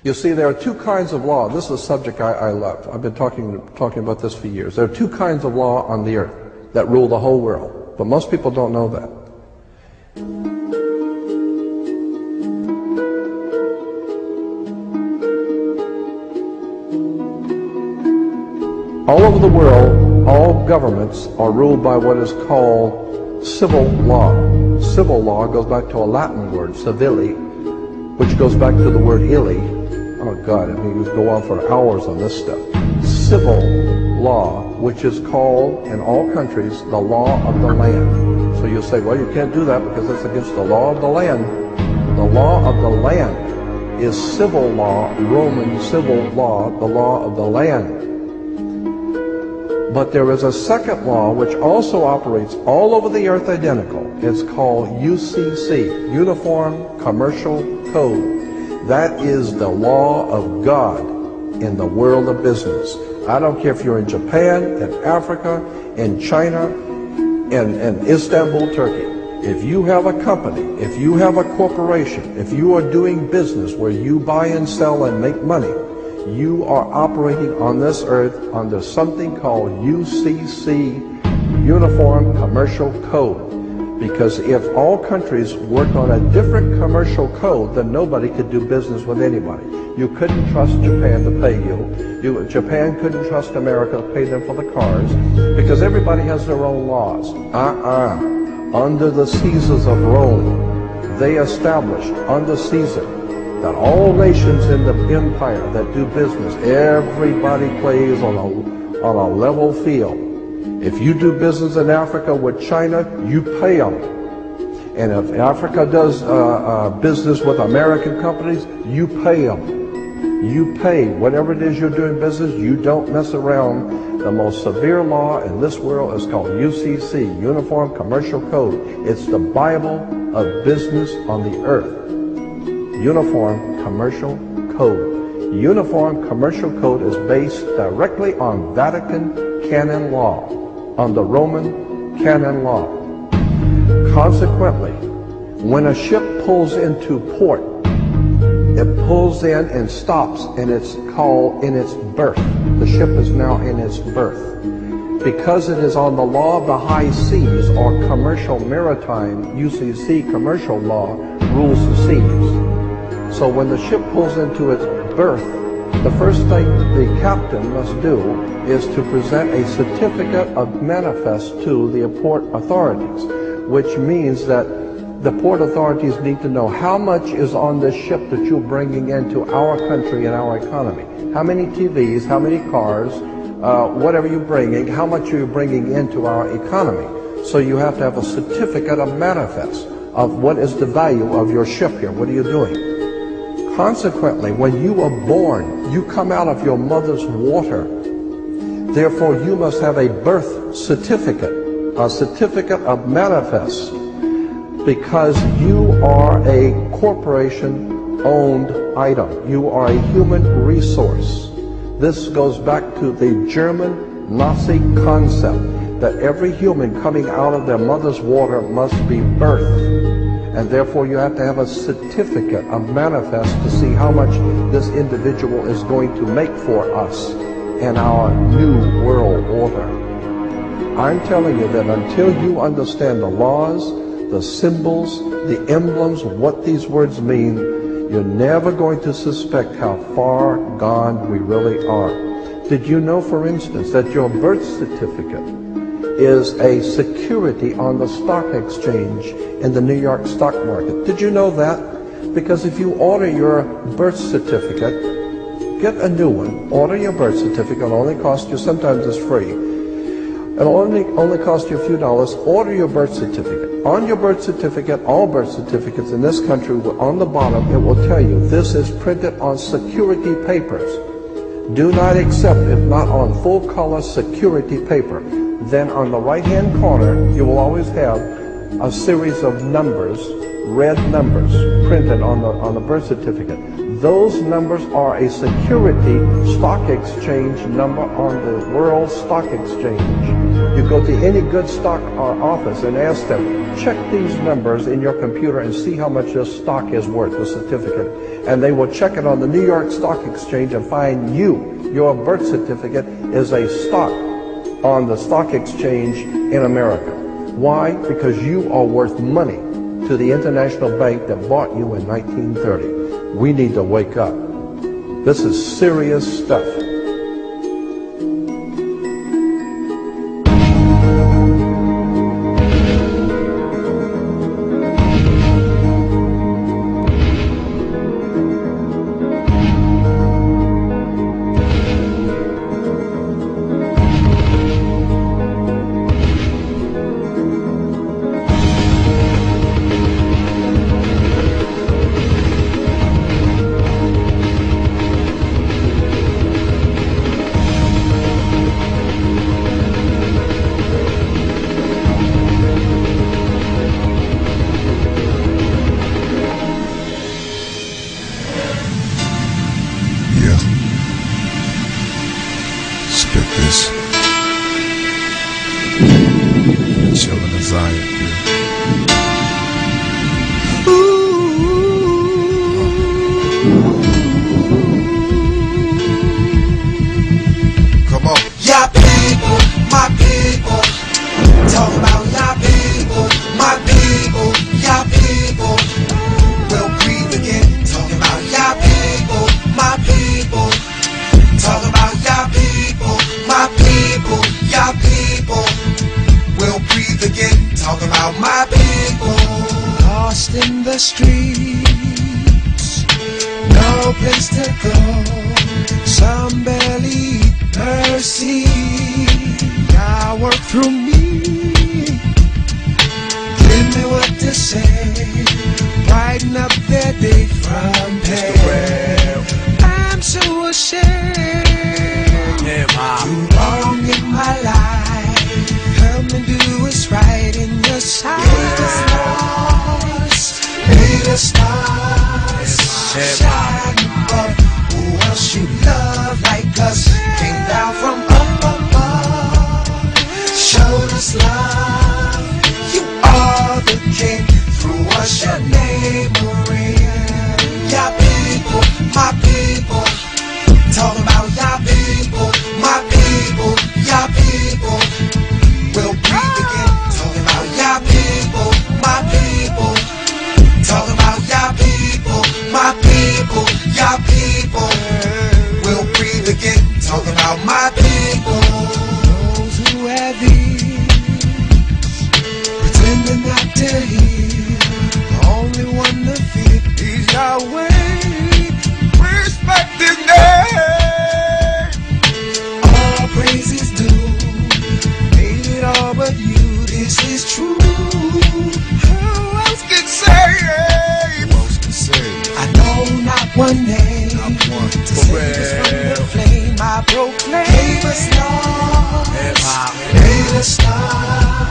You see, there are two kinds of law. This is a subject I love. I've been talking about this for years. There are two kinds of law on the earth that rule the whole world, but most people don't know that. All over the world, all governments are ruled by what is called civil law. Civil law goes back to a Latin word, civili, which goes back to the word illy. Oh God, I mean, we could go on for hours on this stuff. Civil law, which is called in all countries the law of the land. So you'll say, well, you can't do that because it's against the law of the land. The law of the land is civil law, Roman civil law, the law of the land. But there is a second law which also operates all over the earth identical. It's called UCC, Uniform Commercial Code. That is the law of God in the world of business. I don't care if you're in Japan, in Africa, in China, in Istanbul, Turkey. If you have a company, if you have a corporation, if you are doing business where you buy and sell and make money, you are operating on this earth under something called UCC, Uniform Commercial Code. Because if all countries worked on a different commercial code, then nobody could do business with anybody. You couldn't trust Japan to pay you. Japan couldn't trust America to pay them for the cars, because everybody has their own laws. Under the Caesars of Rome, they established under Caesar that all nations in the empire that do business, everybody plays on a level field. If you do business in Africa with China, you pay them. And if Africa does business with American companies, you pay them. You pay whatever it is you're doing business. You don't mess around. The most severe law in this world is called UCC, Uniform Commercial Code. It's the Bible of business on the earth. Uniform Commercial Code. Uniform Commercial Code is based directly on Vatican canon law, on the Roman canon law. Consequently, when a ship pulls into port, it pulls in and stops, and it's called in its berth. The ship is now in its berth. Because it is on the law of the high seas, or commercial maritime, UCC commercial law, rules the seas. So when the ship pulls into its berth, the first thing the captain must do is to present a certificate of manifest to the port authorities, which means that the port authorities need to know how much is on this ship that you're bringing into our country and our economy. How many TVs, how many cars, whatever you're bringing, how much are you bringing into our economy. So you have to have a certificate of manifest of what is the value of your ship here. What are you doing? Consequently, when you are born, you come out of your mother's water. Therefore, you must have a birth certificate, a certificate of manifest, because you are a corporation-owned item. You are a human resource. This goes back to the German Nazi concept that every human coming out of their mother's water must be birthed. And therefore you have to have a certificate of manifest to see how much this individual is going to make for us in our new world order. I'm telling you that until you understand the laws, the symbols, the emblems, what these words mean, you're never going to suspect how far gone we really are. Did you know, for instance, that your birth certificate is a security on the stock exchange in the New York stock market? Did you know that? Because if you order your birth certificate, get a new one, order your birth certificate, it'll only cost you, sometimes it's free, it'll only cost you a few dollars. Order your birth certificate. On your birth certificate, all birth certificates in this country, on the bottom, it will tell you this is printed on security papers. Do not accept if not on full color security paper. Then on the right hand corner, you will always have a series of numbers red numbers printed on the birth certificate. Those numbers are a security stock exchange number on the World Stock Exchange. You go to any good stock office and ask them, check these numbers in your computer and see how much your stock is worth, the certificate. And they will check it on the New York Stock Exchange and find your birth certificate is a stock on the stock exchange in America. Why? Because you are worth money to the international bank that bought you in 1930. We need to wake up. This is serious stuff. Spit this. Chillin' in Zion, Come on. Y'all people, my people. Talk about y'all people, my people. Y'all people will breathe again. Talking about y'all people, my people. Talk about y'all people, my people. Y'all people will breathe again. Talk about my people. Lost in the streets, no place to go. Some barely mercy. God work through me. Give me what to say. Brighten up their day from pain. I'm so ashamed. Too long in my life. Help me do what's right in your sight. May the stars shine above. Who else you love like us? Came down from up above. Showed us love. You are the king. Through us your name will ring. Y'all people, my people. Talk about y'all people, my people. Y'all people will breathe again. Talking about y'all people, my people. Talking about y'all people, my people. Y'all people will breathe again. Talking about my people. Those who have ears, pretending not to hear. The only one to fear is Yahweh. Respect His name. All praise is due. Made it all but you. This is true. Who else can say it? Who else can say it? I know not one name. Not one. To save us from the flame, I proclaim. Gave us love. Made us stars.